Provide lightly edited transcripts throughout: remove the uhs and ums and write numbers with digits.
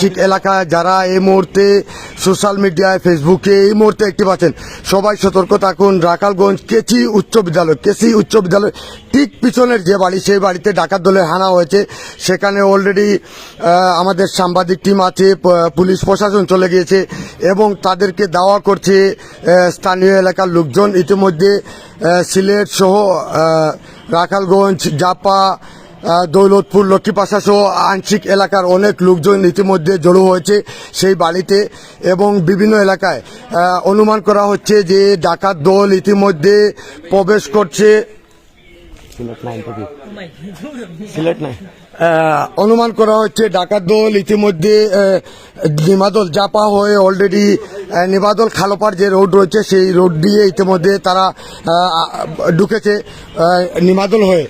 আংশিক এলাকায় যারা এই মুহূর্তে সোশ্যাল মিডিয়ায় ফেসবুকে এই মুহূর্তে অ্যাক্টিভ আছেন সবাই সতর্ক থাকুন। রাখালগঞ্জ কেসি উচ্চ বিদ্যালয় ঠিক পিছনের যে বাড়ি সেই বাড়িতে ডাকাত দলের হানা হয়েছে। সেখানে অলরেডি আমাদের সাংবাদিক টিম আছে, পুলিশ প্রশাসন চলে গিয়েছে এবং তাদেরকে দাওয়া করছে স্থানীয় এলাকার লোকজন। ইতিমধ্যে সিলেট সহ রাখালগঞ্জ, জাপা, দৌলতপুর, লক্ষ্মীপাশা সহ আংশিক এলাকার অনেক লোকজন ইতিমধ্যে জড়ো হয়েছে সেই বাড়িতে এবং বিভিন্ন এলাকায় অনুমান করা হচ্ছে যে ডাকাত দল ইতিমধ্যে প্রবেশ করছে। অনুমান করা হচ্ছে ডাকাত দল ইতিমধ্যে নিমাদল জাপা হয়ে অলরেডি নিমাদল খালোপার যে রোড রয়েছে সেই রোড দিয়ে ইতিমধ্যে তারা ঢুকেছে নিমাদল হয়ে।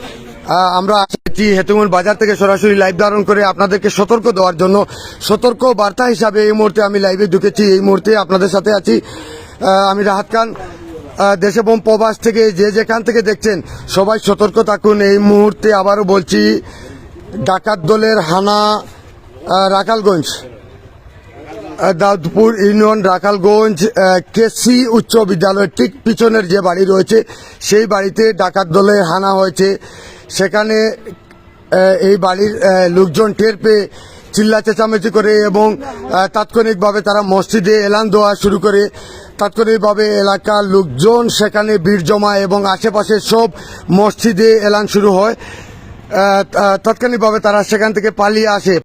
আমরা আসছি হেতুমুল বাজার থেকে সরাসরি লাইভ ধারণ করে আপনাদেরকে সতর্ক দেওয়ার জন্য। সতর্ক বার্তা হিসাবে এই মুহূর্তে আমি লাইভে ঢুকেছি। এই মুহূর্তে আপনাদের সাথে আছি আমি রাহাত খান। দেশ এবং প্রবাস থেকে যে যেখান থেকে দেখছেন সবাই সতর্ক থাকুন। এই মুহূর্তে আবারও বলছি, ডাকাত দলের হানা রাখালগঞ্জ, দাউদপুর ইউনিয়ন, রাখালগঞ্জ কেসি উচ্চ বিদ্যালয়ের ঠিক পিছনের যে বাড়ি রয়েছে সেই বাড়িতে ডাকাত দলের হানা হয়েছে। সেখানে এই বাড়ির লোকজন টের পেয়ে চিল্লা চেঁচামেচি করে এবং তাৎক্ষণিকভাবে তারা মসজিদে এলান দেওয়া শুরু করে। তাৎক্ষণিকভাবে এলাকার লোকজন সেখানে ভিড় জমা এবং আশেপাশে সব মসজিদে এলান শুরু হয়। তাৎক্ষণিকভাবে তারা সেখান থেকে পালিয়ে আসে।